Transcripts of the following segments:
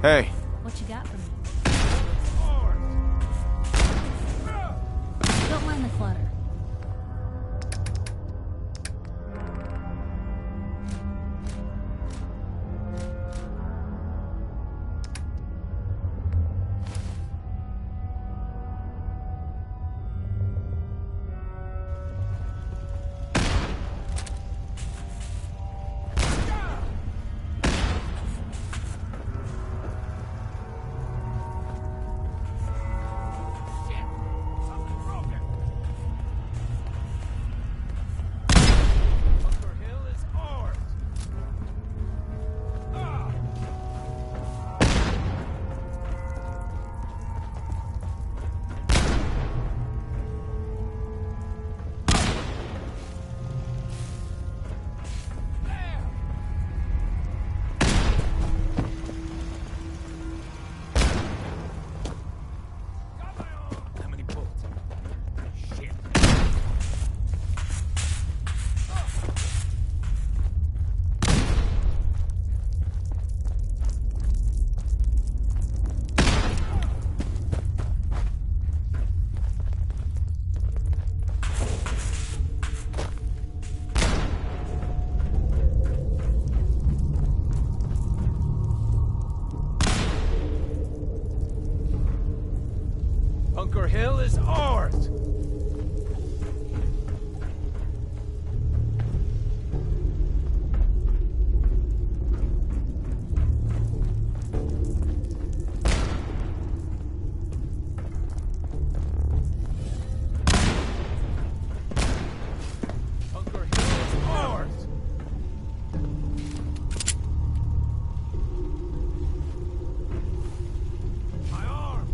Hey. What you got for me? Don't mind the clutter. Bunker Hill is ours! Bunker Hill is ours! My arm!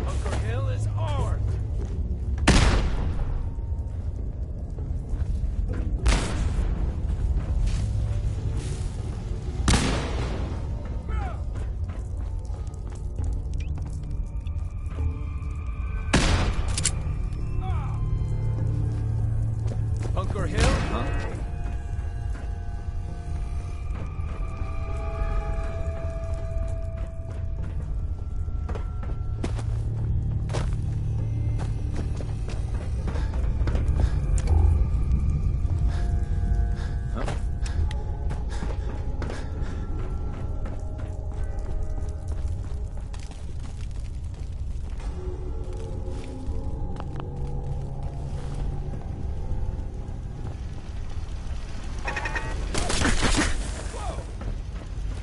Bunker Hill is ours! Bunker Hill? Huh?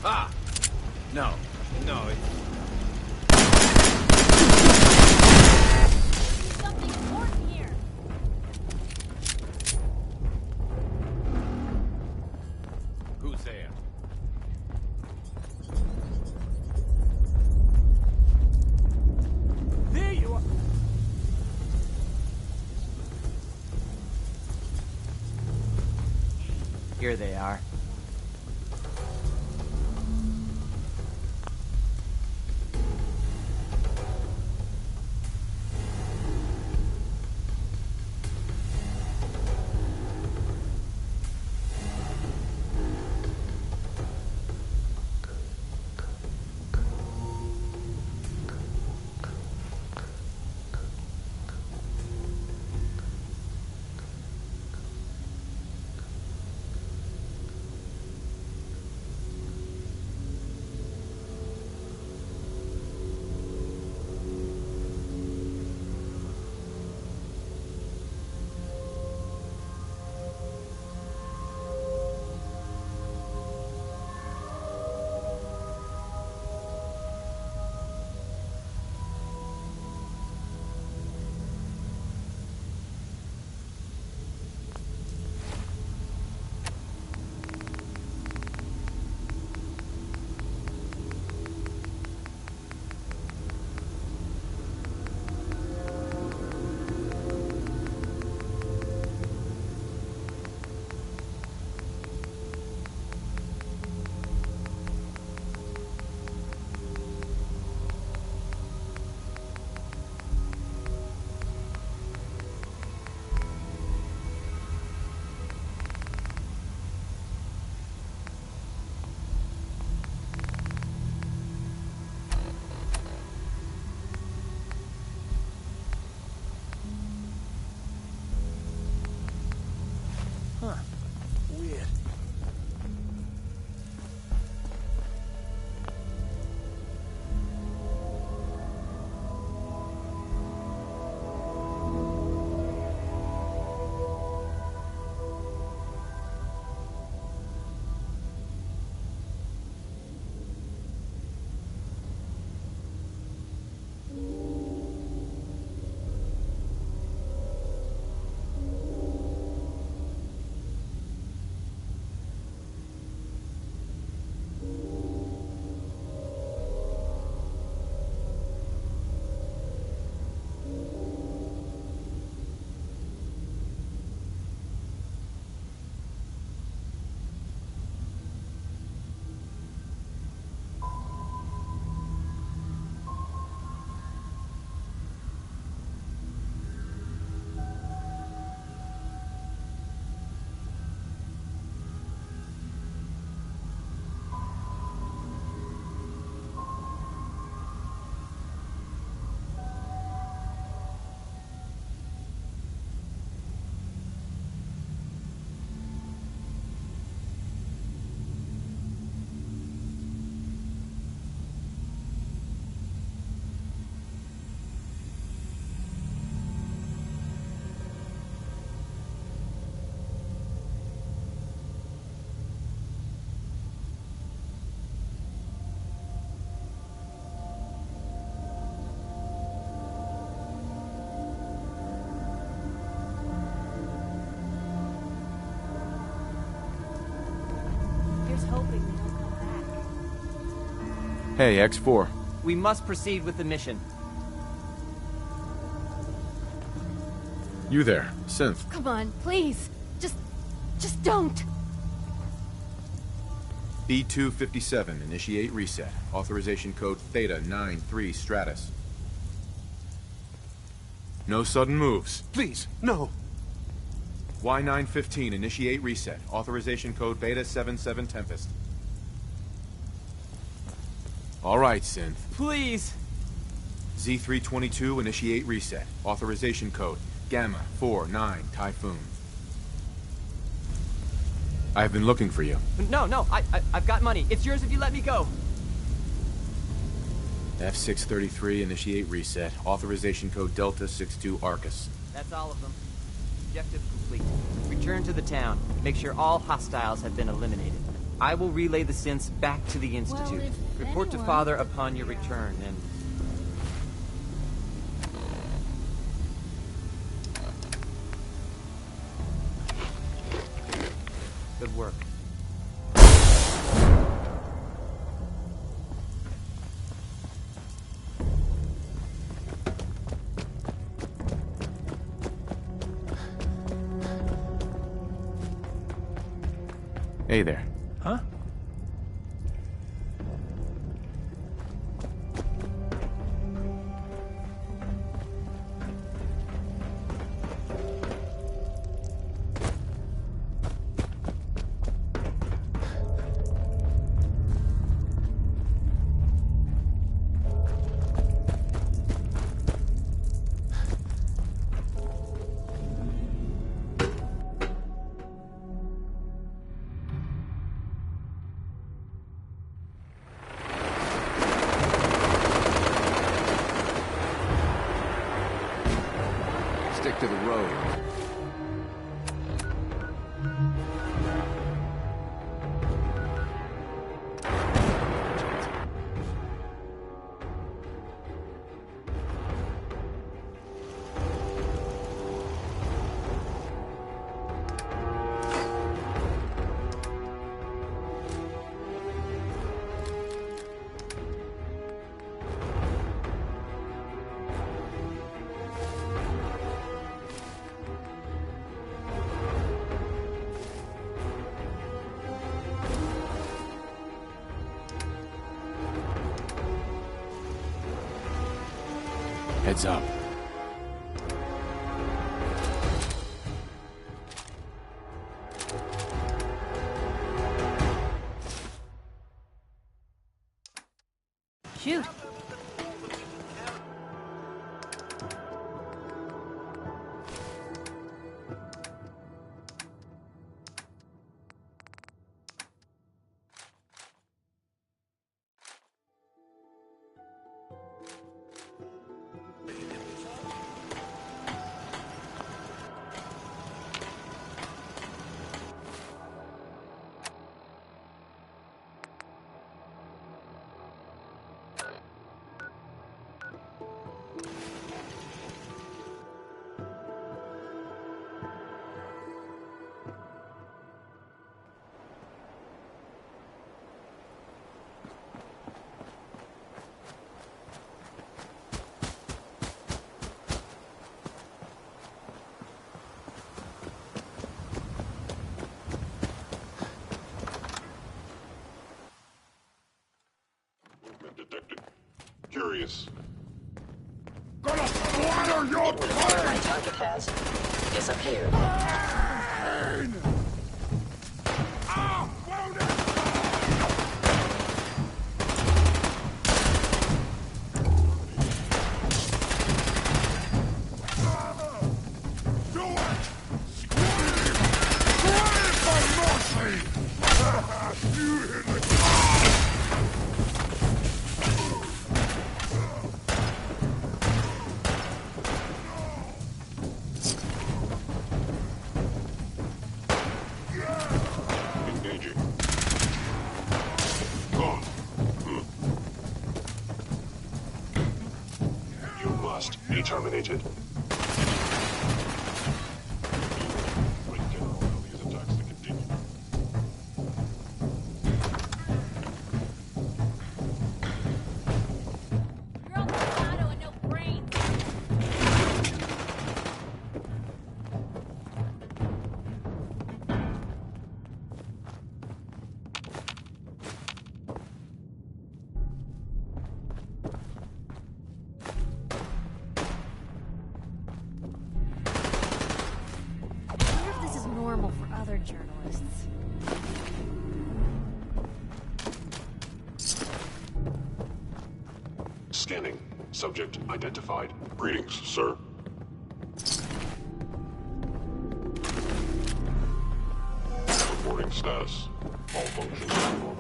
Ah! No. No, Something important here. Who's there? There you are! Here they are. Huh. Weird. Here's hoping they don't come back. Hey, X4. We must proceed with the mission. You there, Synth. Come on, please. Just don't. B257, initiate reset. Authorization code Theta 93 Stratus. No sudden moves. Please, no. Y915, initiate reset. Authorization code Beta 77 Tempest. All right, Synth. Please! Z322, initiate reset. Authorization code Gamma 49 Typhoon. I've been looking for you. No, I've got money. It's yours if you let me go. F633, initiate reset. Authorization code Delta 62 Arcus. That's all of them. Objective complete. Return to the town. Make sure all hostiles have been eliminated. I will relay the synths back to the Institute. if Report to anyone- Father upon your return, and... Good work. Hey there. Huh? Stick to the road. Heads up. Shoot. this. Gonna splatter your My target has disappeared. brain! Ah! Wounded! Do it! Scream for mercy! You hit me! Engaging. Gone. You must be terminated. Wait, General, allow these attacks to continue. You're all bravado and no brains. I wonder if this is normal for other journalists. Scanning. Subject identified. Greetings, sir. Reporting status. All functions are normal.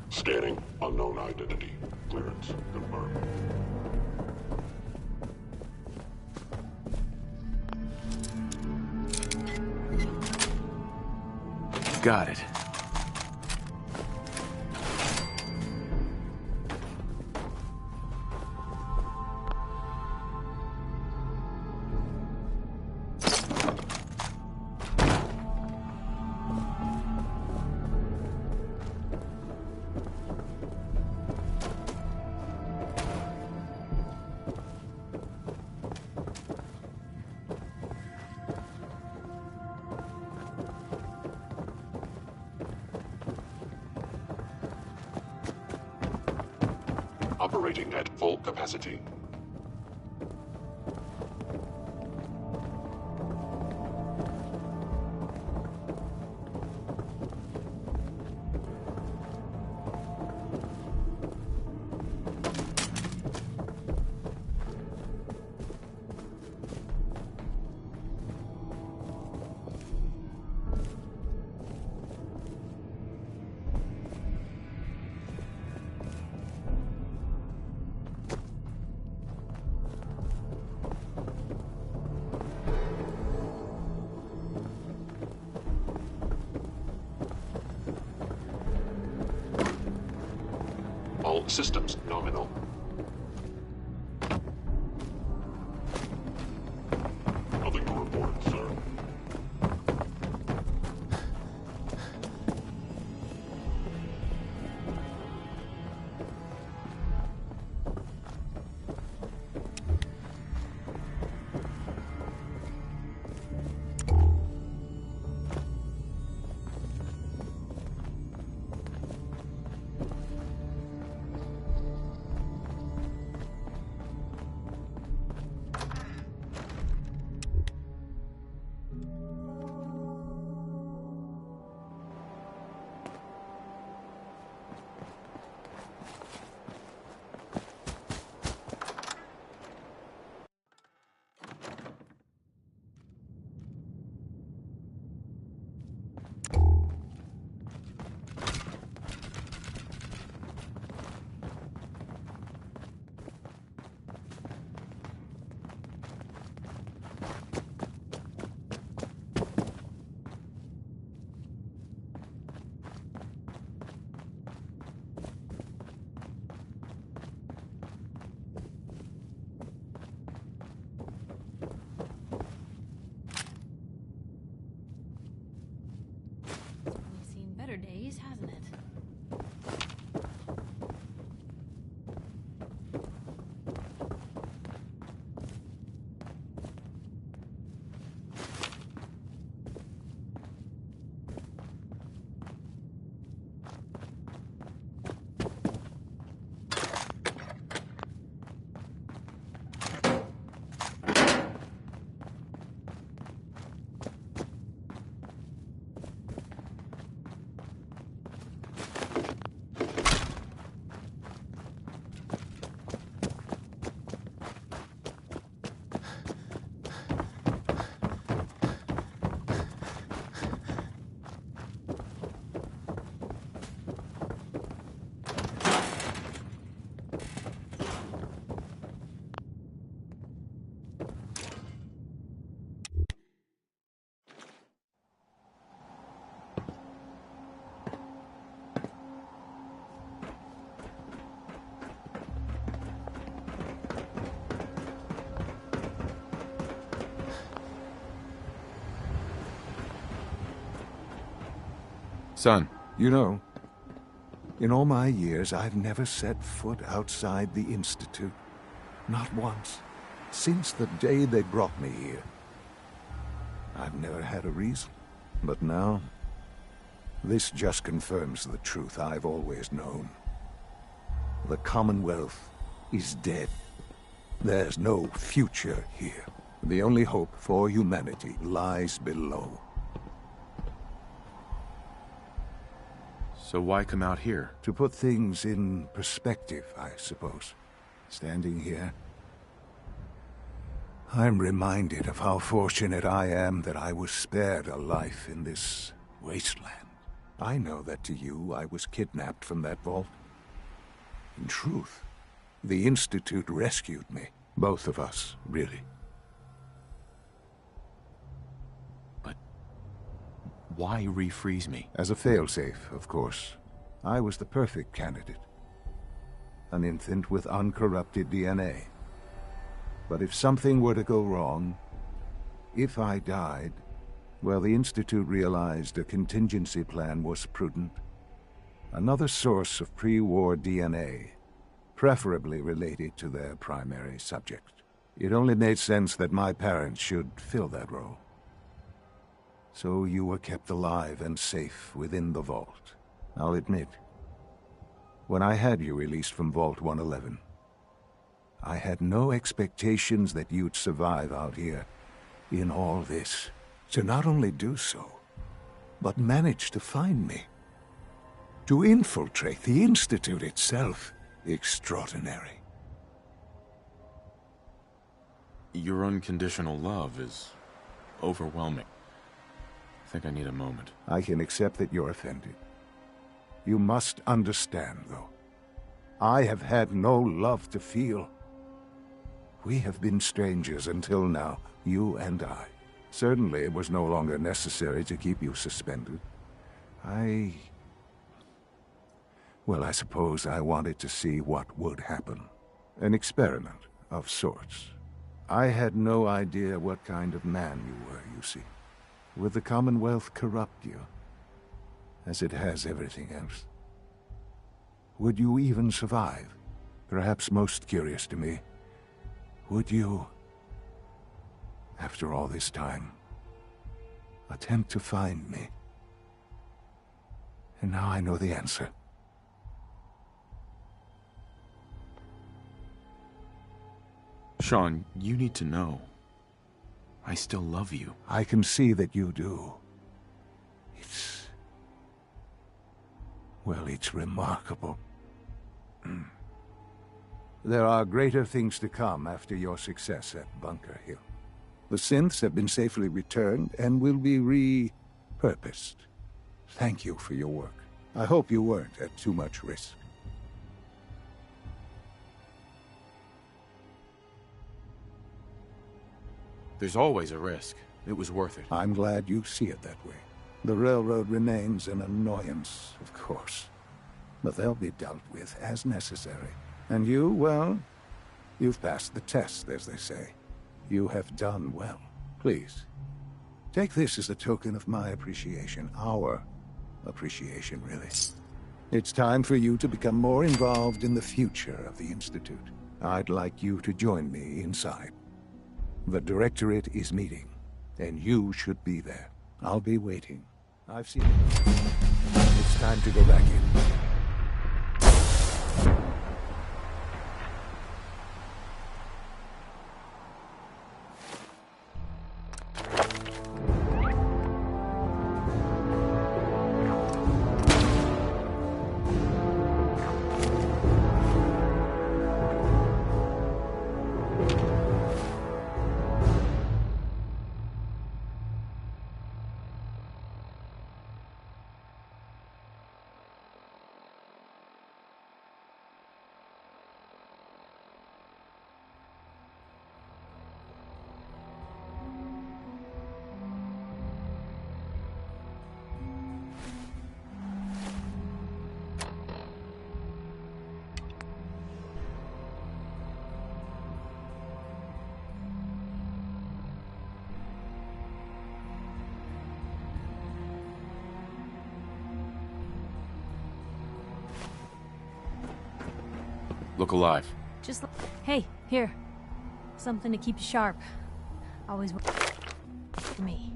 Scanning. Unknown identity. Clearance confirmed. Got it. Operating at full capacity. All systems nominal. Nothing to report, sir. Son, You know, in all my years, I've never set foot outside the Institute. Not once. Since the day they brought me here. I've never had a reason. But now, this just confirms the truth I've always known. The Commonwealth is dead. There's no future here. The only hope for humanity lies below. so why come out here? To put things in perspective, I suppose. Standing here, I'm reminded of how fortunate I am that I was spared a life in this wasteland. I know that to you, I was kidnapped from that vault. In truth, the Institute rescued me. Both of us, really. But why refreeze me? As a failsafe, of course. I was the perfect candidate. An infant with uncorrupted DNA. But if something were to go wrong, if I died, well, the Institute realized a contingency plan was prudent. Another source of pre-war DNA, preferably related to their primary subject. It only made sense that my parents should fill that role. So you were kept alive and safe within the vault. I'll admit, when I had you released from Vault 111, I had no expectations that you'd survive out here in all this. To not only do so, but manage to find me. To infiltrate the Institute itself. Extraordinary. Your unconditional love is overwhelming. I think I need a moment. I can accept that you're offended. You must understand, though. I have had no love to feel. We have been strangers until now, you and I. Certainly it was no longer necessary to keep you suspended. Well, I suppose I wanted to see what would happen. An experiment of sorts. I had no idea what kind of man you were, you see. Would the Commonwealth corrupt you? As it has everything else? Would you even survive? Perhaps most curious to me, would you, after all this time, attempt to find me? And now I know the answer. Sean, you need to know. I still love you. I can see that you do. Well, it's remarkable. There are greater things to come after your success at Bunker Hill. The synths have been safely returned and will be repurposed. Thank you for your work. I hope you weren't at too much risk. There's always a risk. It was worth it. I'm glad you see it that way. The railroad remains an annoyance, of course. But they'll be dealt with as necessary. And you, well, you've passed the test, as they say. You have done well. Please, take this as a token of my appreciation. Our appreciation, really. It's time for you to become more involved in the future of the Institute. I'd like you to join me inside. The Directorate is meeting, and you should be there. I'll be waiting. I've seen it. It's time to go back in. Look alive. Just hey, here. Something to keep you sharp. Always for me.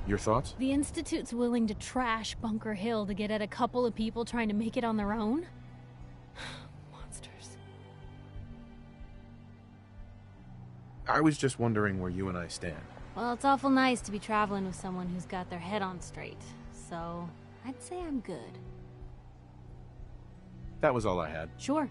Your thoughts? The Institute's willing to trash Bunker Hill to get at a couple of people trying to make it on their own? Monsters. I was just wondering where you and I stand. Well, it's awful nice to be traveling with someone who's got their head on straight. So, I'd say I'm good. That was all I had. Sure.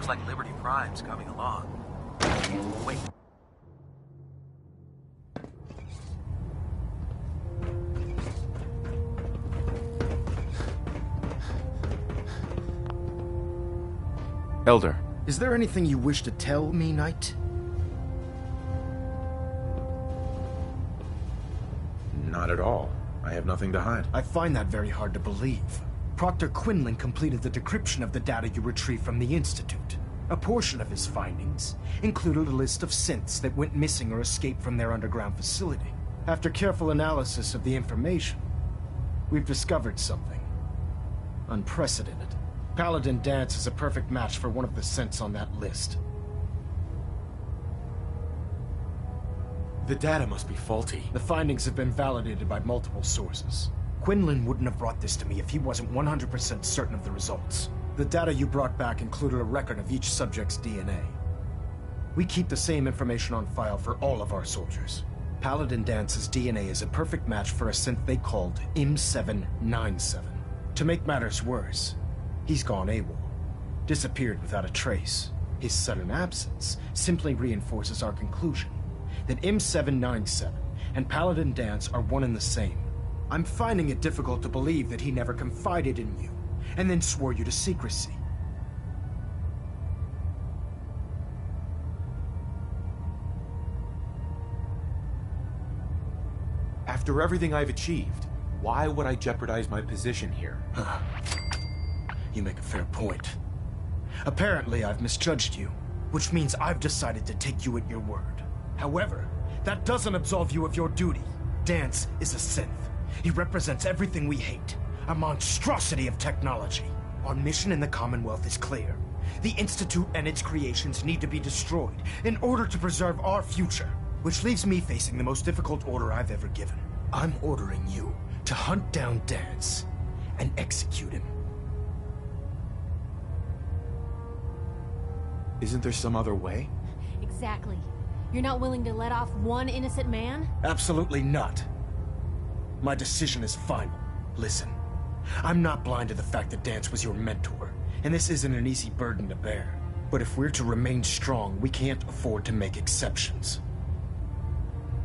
Looks like Liberty Prime's coming along. Wait. Elder. Is there anything you wish to tell me, Knight? Not at all. I have nothing to hide. I find that very hard to believe. Proctor Quinlan completed the decryption of the data you retrieved from the Institute. A portion of his findings included a list of synths that went missing or escaped from their underground facility. After careful analysis of the information, we've discovered something unprecedented. Paladin Danse is a perfect match for one of the synths on that list. The data must be faulty. The findings have been validated by multiple sources. Quinlan wouldn't have brought this to me if he wasn't 100% certain of the results. The data you brought back included a record of each subject's DNA. We keep the same information on file for all of our soldiers. Paladin Danse's DNA is a perfect match for a synth they called M797. To make matters worse, he's gone AWOL, disappeared without a trace. His sudden absence simply reinforces our conclusion that M797 and Paladin Danse are one and the same. I'm finding it difficult to believe that he never confided in you, and then swore you to secrecy. After everything I've achieved, why would I jeopardize my position here? You make a fair point. Apparently, I've misjudged you, which means I've decided to take you at your word. However, That doesn't absolve you of your duty. Dance is a synth. He represents everything we hate. A monstrosity of technology. Our mission in the Commonwealth is clear. The Institute and its creations need to be destroyed in order to preserve our future. Which leaves me facing the most difficult order I've ever given. I'm ordering you to hunt down Dance and execute him. Isn't there some other way? Exactly. You're not willing to let off one innocent man? Absolutely not. My decision is final. Listen, I'm not blind to the fact that Dance was your mentor, and this isn't an easy burden to bear. But if we're to remain strong, we can't afford to make exceptions.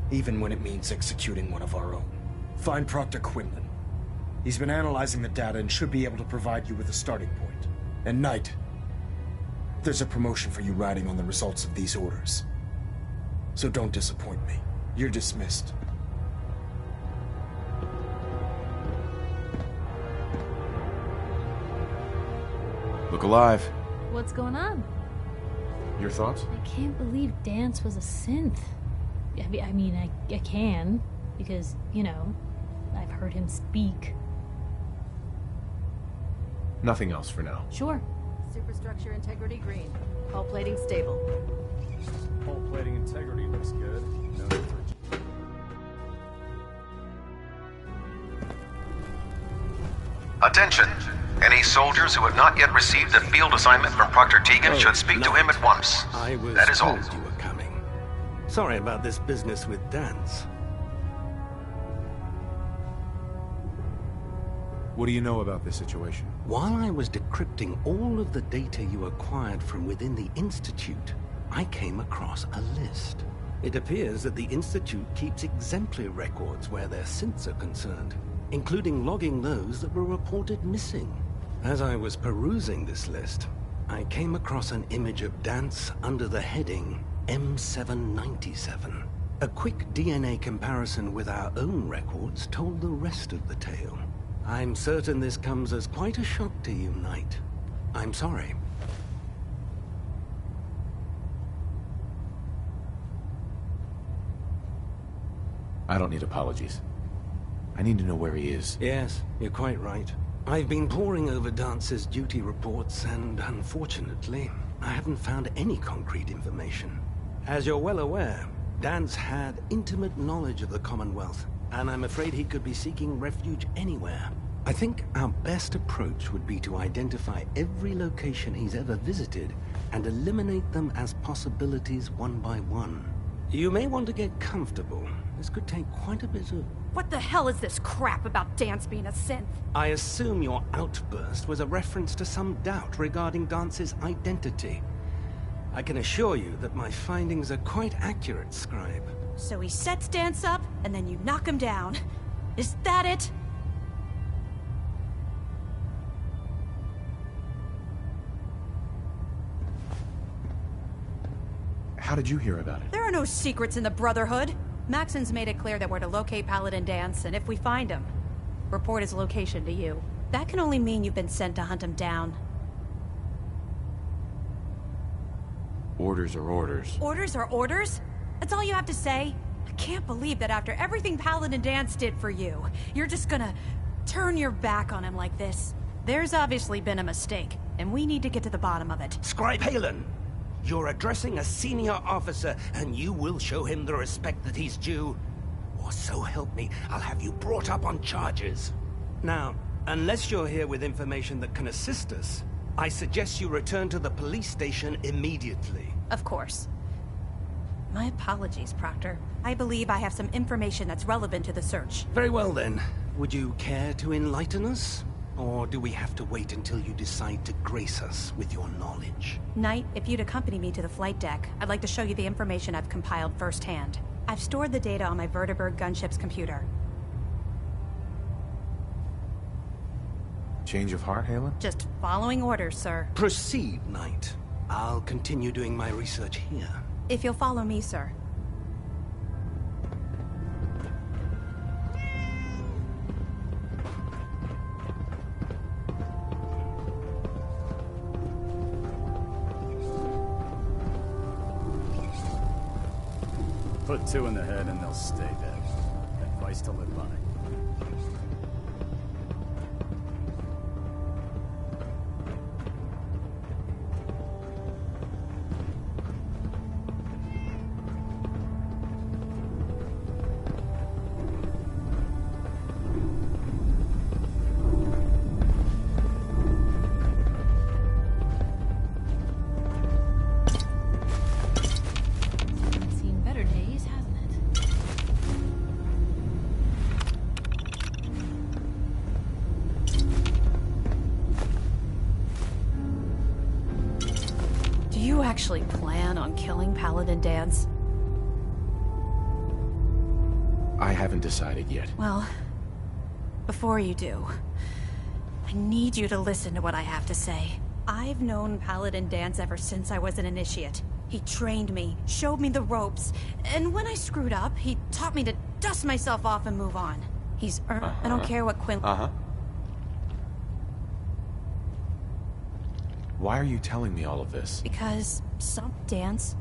Even when it means executing one of our own. Find Proctor Quinlan. He's been analyzing the data and should be able to provide you with a starting point. And Knight, there's a promotion for you riding on the results of these orders. So don't disappoint me. You're dismissed. Look alive. What's going on? Your thoughts? I can't believe Dance was a synth. I mean, I can, because, you know, I've heard him speak. Nothing else for now. Sure. Superstructure integrity green. Hull plating stable. Hull plating integrity looks good. No need for Attention! Any soldiers who have not yet received a field assignment from Proctor Tegan should speak to him at once. That is all. You were coming. Sorry about this business with Dance. What do you know about this situation? While I was decrypting all of the data you acquired from within the Institute, I came across a list. It appears that the Institute keeps exemplary records where their synths are concerned, including logging those that were reported missing. As I was perusing this list, I came across an image of Dance under the heading M797. A quick DNA comparison with our own records told the rest of the tale. I'm certain this comes as quite a shock to you, Knight. I'm sorry. I don't need apologies. I need to know where he is. Yes, you're quite right. I've been poring over Dance's duty reports, and unfortunately, I haven't found any concrete information. As you're well aware, Dance had intimate knowledge of the Commonwealth, and I'm afraid he could be seeking refuge anywhere. I think our best approach would be to identify every location he's ever visited and eliminate them as possibilities one by one. You may want to get comfortable. This could take quite a bit of... What the hell is this crap about Dance being a synth? I assume your outburst was a reference to some doubt regarding Dance's identity. I can assure you that my findings are quite accurate, Scribe. So he sets Dance up, and then you knock him down. Is that it? How did you hear about it? There are no secrets in the Brotherhood. Maxon's made it clear that we're to locate Paladin Dance, and if we find him, report his location to you. That can only mean you've been sent to hunt him down. Orders are orders. Orders are orders? That's all you have to say? I can't believe that after everything Paladin Dance did for you, you're just gonna turn your back on him like this. There's obviously been a mistake, and we need to get to the bottom of it. Scribe Haylen! You're addressing a senior officer, and you will show him the respect that he's due. Or so help me, I'll have you brought up on charges. Now, unless you're here with information that can assist us, I suggest you return to the police station immediately. Of course. My apologies, Proctor. I believe I have some information that's relevant to the search. Very well then. Would you care to enlighten us? Or do we have to wait until you decide to grace us with your knowledge? Knight, if you'd accompany me to the flight deck, I'd like to show you the information I've compiled firsthand. I've stored the data on my Vertibird gunship's computer. Change of heart, Haylen? Just following orders, sir. Proceed, Knight. I'll continue doing my research here. If you'll follow me, sir. Put 2 in the head and they'll stay dead. Advice to live by. Seen better days, hasn't it? Do you actually plan on killing Paladin Danse? I haven't decided yet. Well, before you do, I need you to listen to what I have to say. I've known Paladin Danse ever since I was an initiate. He trained me, showed me the ropes, and when I screwed up, he taught me to dust myself off and move on. He's earned. I don't care what Quinn. Why are you telling me all of this? Because some dance.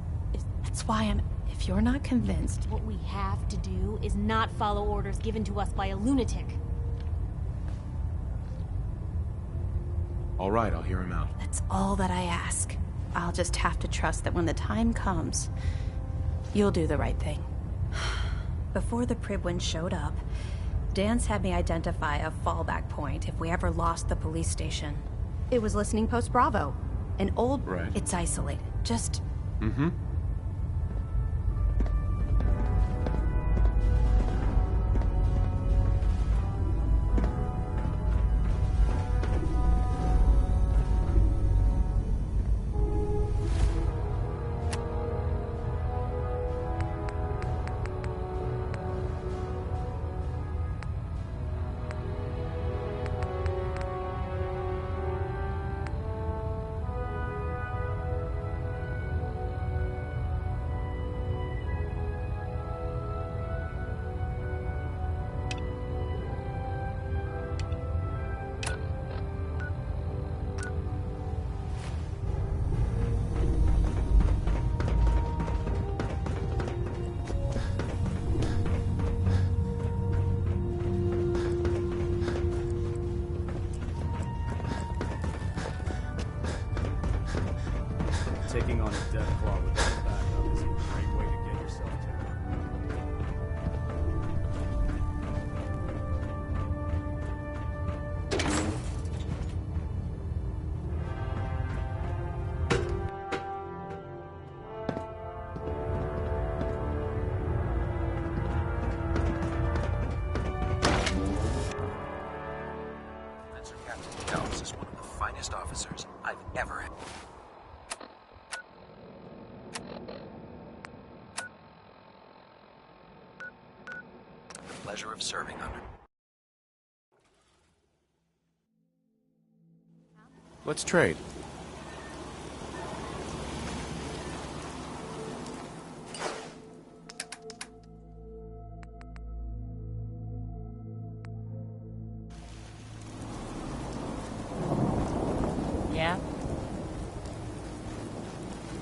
That's why I'm. If you're not convinced, What we have to do is not follow orders given to us by a lunatic. All right, I'll hear him out. that's all that I ask. I'll just have to trust that when the time comes, you'll do the right thing. Before the Pribwin showed up, Danse had me identify a fallback point if we ever lost the police station. It was Listening Post Bravo. An old... Right. It's isolated. Just... Mm-hmm. Taking on a Deathclaw without backup is a great way to get yourself killed. Spencer Captain Downs is one of the finest officers I've ever had. Pleasure of serving under. Let's trade. Yeah?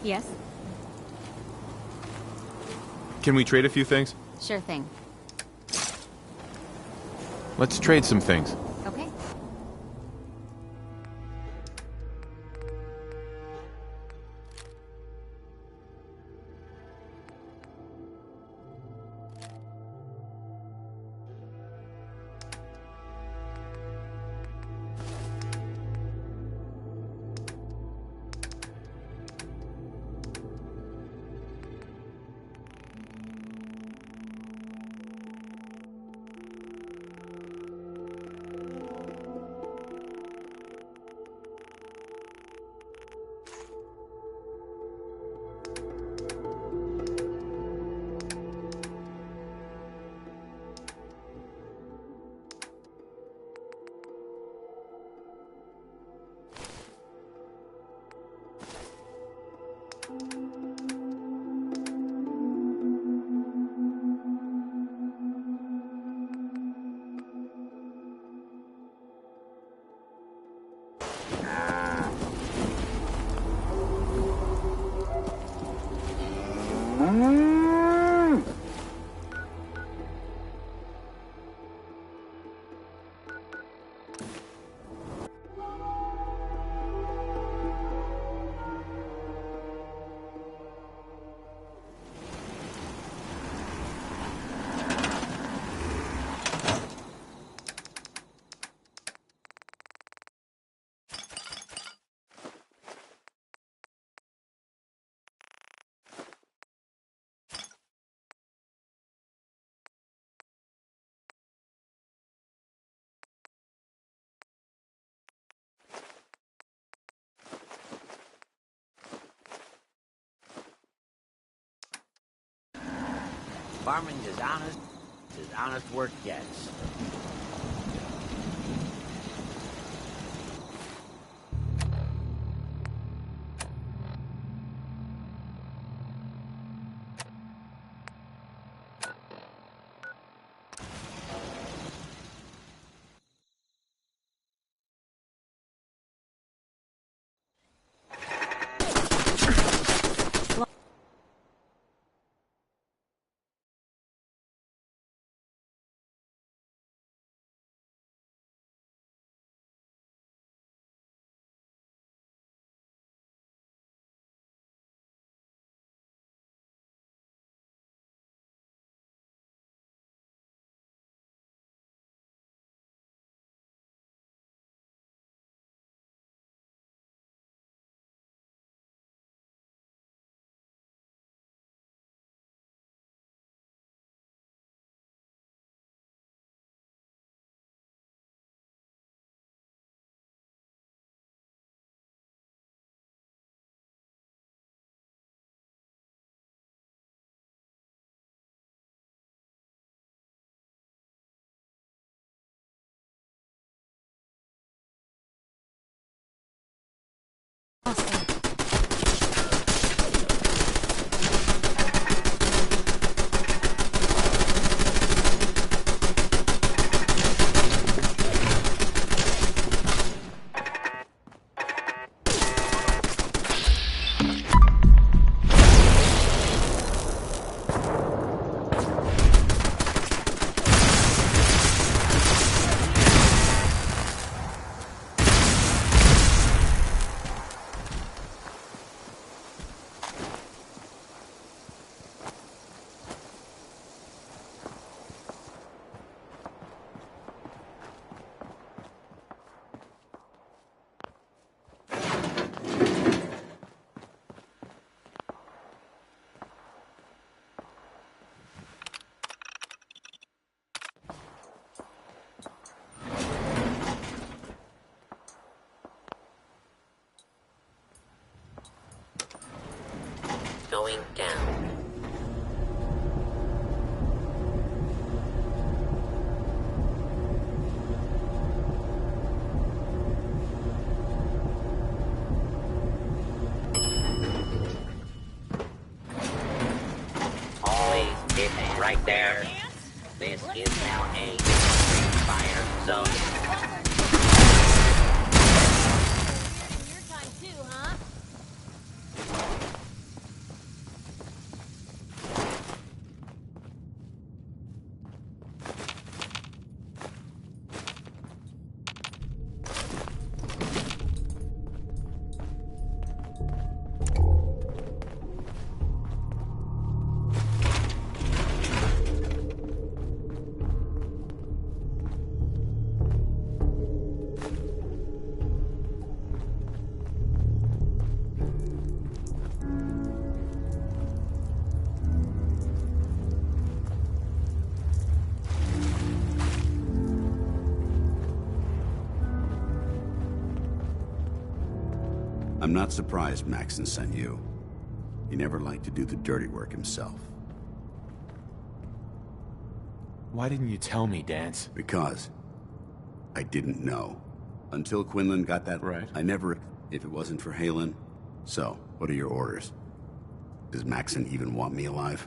Yes? Can we trade a few things? Sure thing. Let's trade some things. Okay. Farming's as honest work gets. Going down. Always hit me right there. This is now a fire zone. Your time too, huh? I'm not surprised Maxson sent you. He never liked to do the dirty work himself. Why didn't you tell me, Danse? Because I didn't know. Until Quinlan got that right. I never, if it wasn't for Haylen. So, what are your orders? Does Maxson even want me alive?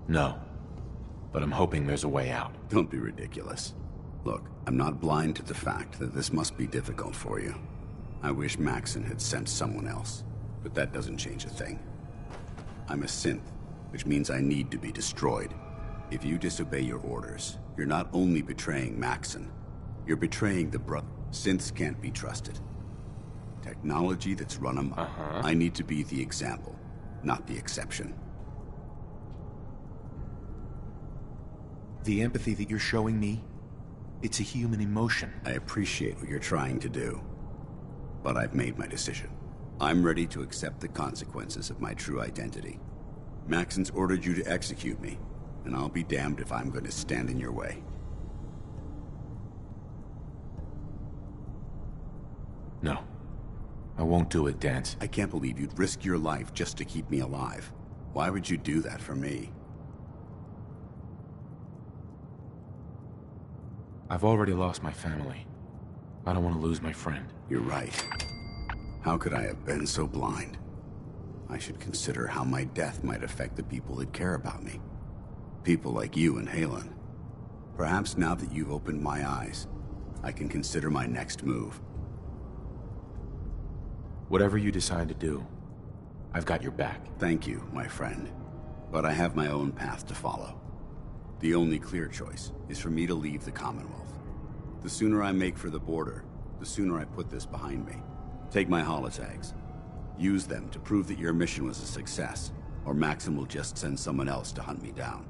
No. But I'm hoping there's a way out. Don't be ridiculous. Look, I'm not blind to the fact that this must be difficult for you. I wish Maxson had sent someone else, but that doesn't change a thing. I'm a synth, which means I need to be destroyed. If you disobey your orders, you're not only betraying Maxson, you're betraying the brother. Synths can't be trusted. Technology that's run amok. I need to be the example, not the exception. The empathy that you're showing me, it's a human emotion. I appreciate what you're trying to do, but I've made my decision. I'm ready to accept the consequences of my true identity. Maxson's ordered you to execute me, and I'll be damned if I'm going to stand in your way. No. I won't do it, Danse. I can't believe you'd risk your life just to keep me alive. Why would you do that for me? I've already lost my family. I don't want to lose my friend. You're right. How could I have been so blind? I should consider how my death might affect the people that care about me. People like you and Haylen. Perhaps now that you've opened my eyes, I can consider my next move. Whatever you decide to do, I've got your back. Thank you, my friend. But I have my own path to follow. The only clear choice is for me to leave the Commonwealth. The sooner I make for the border, the sooner I put this behind me. Take my holotags. Use them to prove that your mission was a success, or Maxim will just send someone else to hunt me down.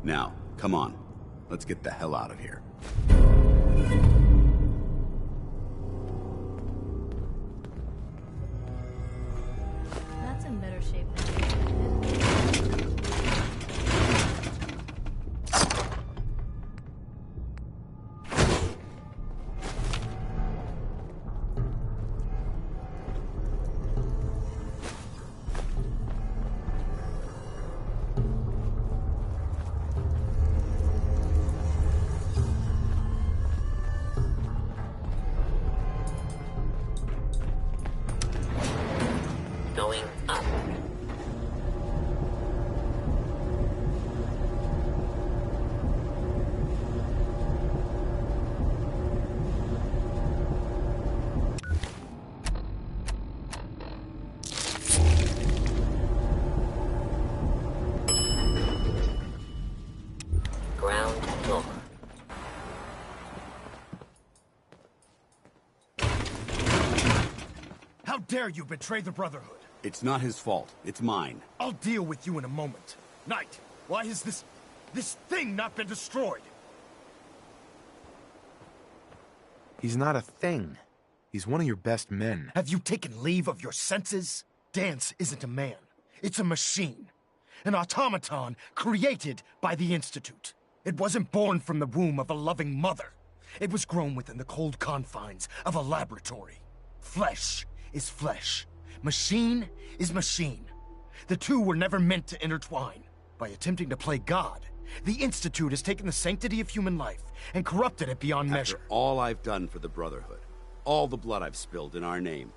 Now, come on. Let's get the hell out of here. That's in better shape than I expected. Going up. Ground floor. How dare you betray the Brotherhood? It's not his fault. It's mine. I'll deal with you in a moment. Knight, why has this thing not been destroyed? He's not a thing. He's one of your best men. Have you taken leave of your senses? Danse isn't a man. It's a machine. An automaton created by the Institute. It wasn't born from the womb of a loving mother. It was grown within the cold confines of a laboratory. Flesh is flesh. Machine is machine. The two were never meant to intertwine. By attempting to play God, the Institute has taken the sanctity of human life and corrupted it beyond measure. After all I've done for the Brotherhood, all the blood I've spilled in our name,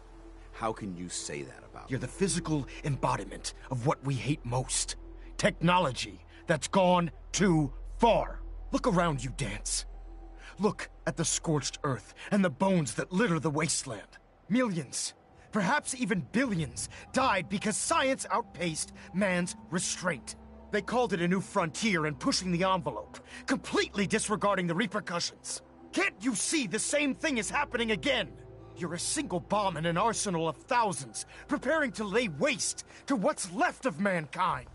how can you say that about You're the physical embodiment of what we hate most. Technology that's gone too far. Look around you, Danse. Look at the scorched earth and the bones that litter the wasteland. Millions, perhaps even billions, died because science outpaced man's restraint. They called it a new frontier and pushing the envelope, completely disregarding the repercussions. Can't you see the same thing is happening again? You're a single bomb in an arsenal of thousands, preparing to lay waste to what's left of mankind.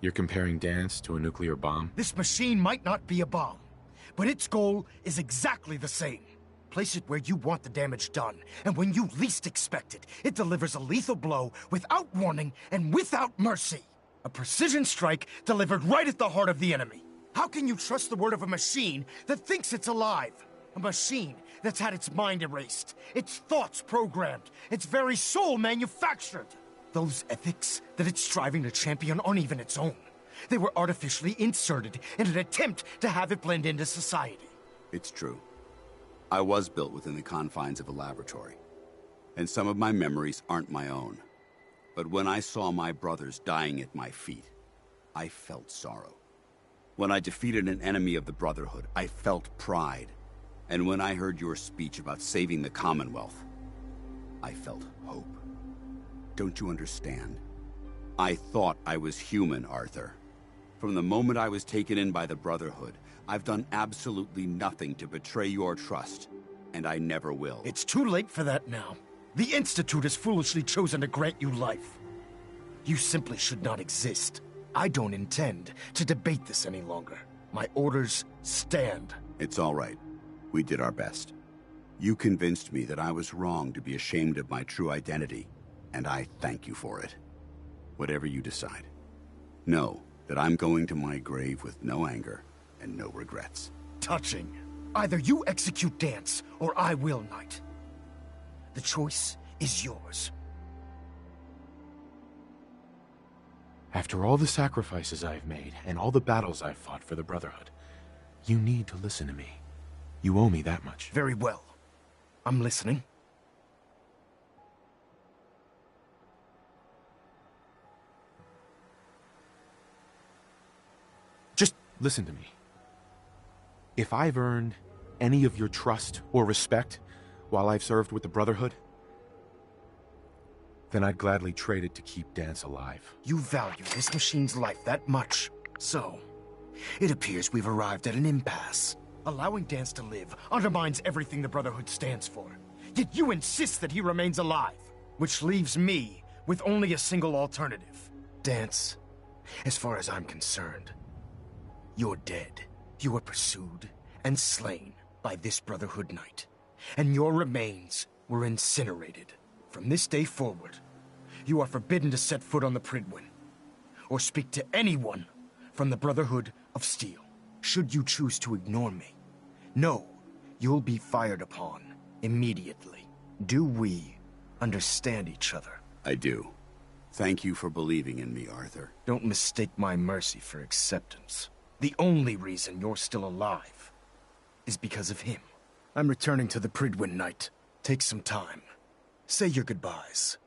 You're comparing Danse to a nuclear bomb? This machine might not be a bomb, but its goal is exactly the same. Place it where you want the damage done, and when you least expect it, it delivers a lethal blow without warning and without mercy. A precision strike delivered right at the heart of the enemy. How can you trust the word of a machine that thinks it's alive? A machine that's had its mind erased, its thoughts programmed, its very soul manufactured. Those ethics that it's striving to champion aren't even its own. They were artificially inserted in an attempt to have it blend into society. It's true. I was built within the confines of a laboratory, and some of my memories aren't my own. But when I saw my brothers dying at my feet, I felt sorrow. When I defeated an enemy of the Brotherhood, I felt pride. And when I heard your speech about saving the Commonwealth, I felt hope. Don't you understand? I thought I was human, Arthur. From the moment I was taken in by the Brotherhood, I've done absolutely nothing to betray your trust, and I never will. It's too late for that now. The Institute has foolishly chosen to grant you life. You simply should not exist. I don't intend to debate this any longer. My orders stand. It's all right. We did our best. You convinced me that I was wrong to be ashamed of my true identity, and I thank you for it. Whatever you decide. Know that I'm going to my grave with no anger and no regrets. Touching. Either you execute Dance, or I will, Knight. The choice is yours. After all the sacrifices I've made, and all the battles I've fought for the Brotherhood, you need to listen to me. You owe me that much. Very well. I'm listening. Just listen to me. If I've earned any of your trust or respect while I've served with the Brotherhood, then I'd gladly trade it to keep Dance alive. You value this machine's life that much. So, it appears we've arrived at an impasse. Allowing Dance to live undermines everything the Brotherhood stands for. Yet you insist that he remains alive, which leaves me with only a single alternative. Dance, as far as I'm concerned, you're dead. You were pursued and slain by this Brotherhood Knight, and your remains were incinerated. From this day forward, you are forbidden to set foot on the Prydwen, or speak to anyone from the Brotherhood of Steel. Should you choose to ignore me, know you'll be fired upon immediately. Do we understand each other? I do. Thank you for believing in me, Arthur. Don't mistake my mercy for acceptance. The only reason you're still alive is because of him. I'm returning to the Prydwen, Knight. Take some time. Say your goodbyes.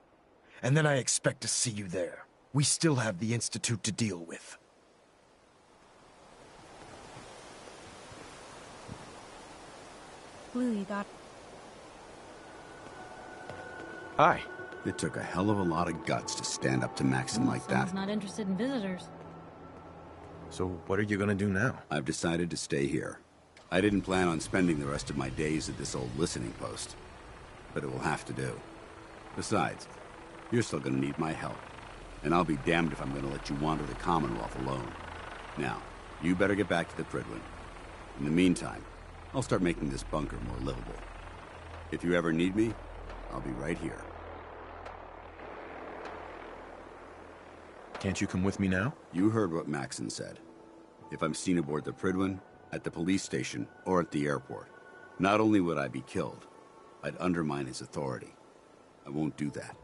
And then I expect to see you there. We still have the Institute to deal with. Blue, you got... Hi. It took a hell of a lot of guts to stand up to Maxon like Someone's that. not interested in visitors. So what are you gonna do now? I've decided to stay here. I didn't plan on spending the rest of my days at this old listening post, but it will have to do. Besides, you're still gonna need my help, and I'll be damned if I'm gonna let you wander the Commonwealth alone. Now, you better get back to the Prydwen. In the meantime, I'll start making this bunker more livable. If you ever need me, I'll be right here. Can't you come with me now? You heard what Maxon said. If I'm seen aboard the Prydwen, at the police station, or at the airport, not only would I be killed, I'd undermine his authority. I won't do that.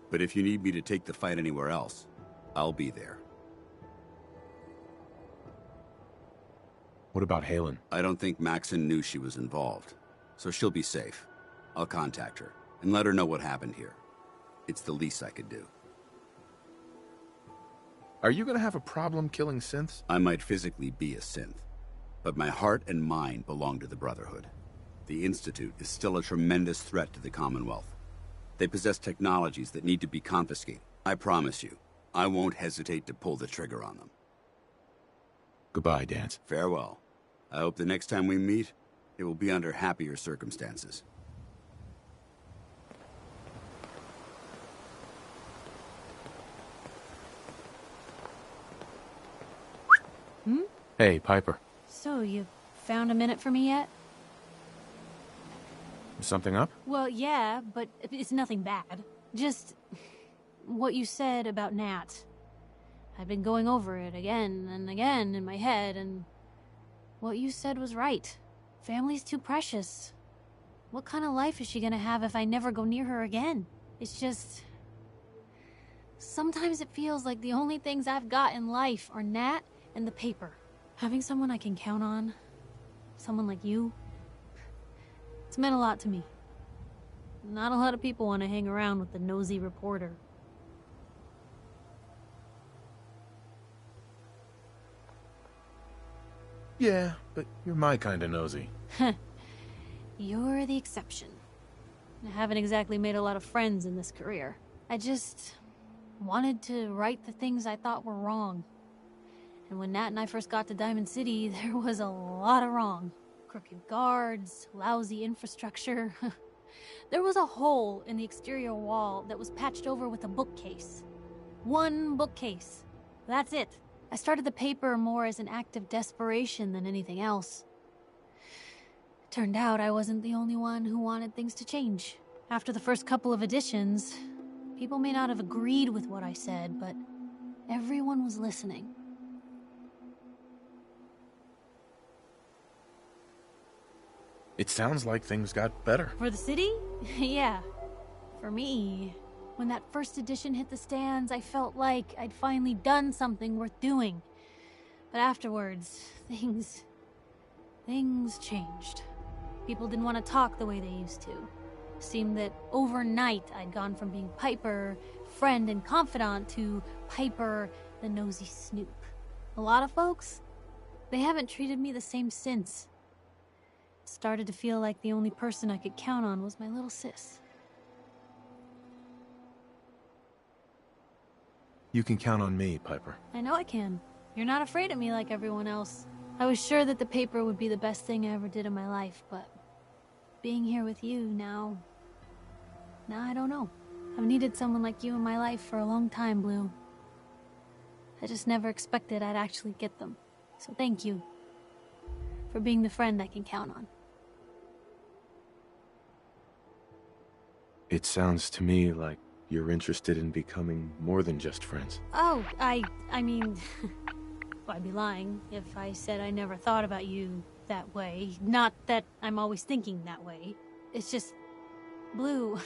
But if you need me to take the fight anywhere else, I'll be there. What about Haylen? I don't think Maxon knew she was involved, so she'll be safe. I'll contact her, and let her know what happened here. It's the least I could do. Are you gonna have a problem killing synths? I might physically be a synth, but my heart and mind belong to the Brotherhood. The Institute is still a tremendous threat to the Commonwealth. They possess technologies that need to be confiscated. I promise you, I won't hesitate to pull the trigger on them. Goodbye, Dance. Farewell. I hope the next time we meet, it will be under happier circumstances. Hey, Piper. So, you found a minute for me yet? Something up? Well, yeah, but it's nothing bad. Just what you said about Nat. I've been going over it again and again in my head, and what you said was right. Family's too precious. What kind of life is she gonna have if I never go near her again? It's just... sometimes it feels like the only things I've got in life are Nat and the paper. Having someone I can count on, someone like you, it's meant a lot to me. Not a lot of people want to hang around with the nosy reporter. Yeah, but you're my kind of nosy. You're the exception. I haven't exactly made a lot of friends in this career. I just wanted to right the things I thought were wrong. And when Nat and I first got to Diamond City, there was a lot of wrong. Crooked guards, lousy infrastructure. There was a hole in the exterior wall that was patched over with a bookcase. One bookcase. That's it. I started the paper more as an act of desperation than anything else. Turned out I wasn't the only one who wanted things to change. After the first couple of editions, people may not have agreed with what I said, but everyone was listening. It sounds like things got better. For the city? Yeah. For me, when that first edition hit the stands, I felt like I'd finally done something worth doing. But afterwards, things changed. People didn't want to talk the way they used to. It seemed that overnight I'd gone from being Piper, friend and confidant, to Piper, the nosy snoop. A lot of folks, they haven't treated me the same since. It started to feel like the only person I could count on was my little sis. You can count on me, Piper. I know I can. You're not afraid of me like everyone else. I was sure that the paper would be the best thing I ever did in my life, but being here with you now I don't know. I've needed someone like you in my life for a long time, Blue. I just never expected I'd actually get them. So thank you for being the friend I can count on. It sounds to me like you're interested in becoming more than just friends. Oh, I mean, I'd be lying if I said I never thought about you that way. Not that I'm always thinking that way. It's just, Blue,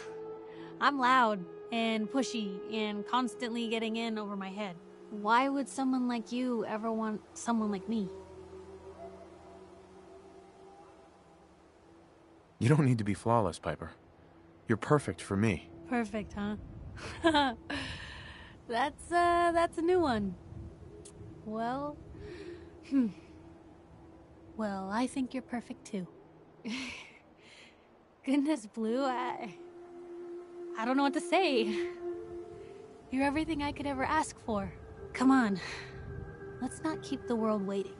I'm loud and pushy and constantly getting in over my head. Why would someone like you ever want someone like me? You don't need to be flawless, Piper. You're perfect for me. Perfect, huh? That's a new one. Well, Well, I think you're perfect too. Goodness, Blue, I don't know what to say. You're everything I could ever ask for. Come on, let's not keep the world waiting.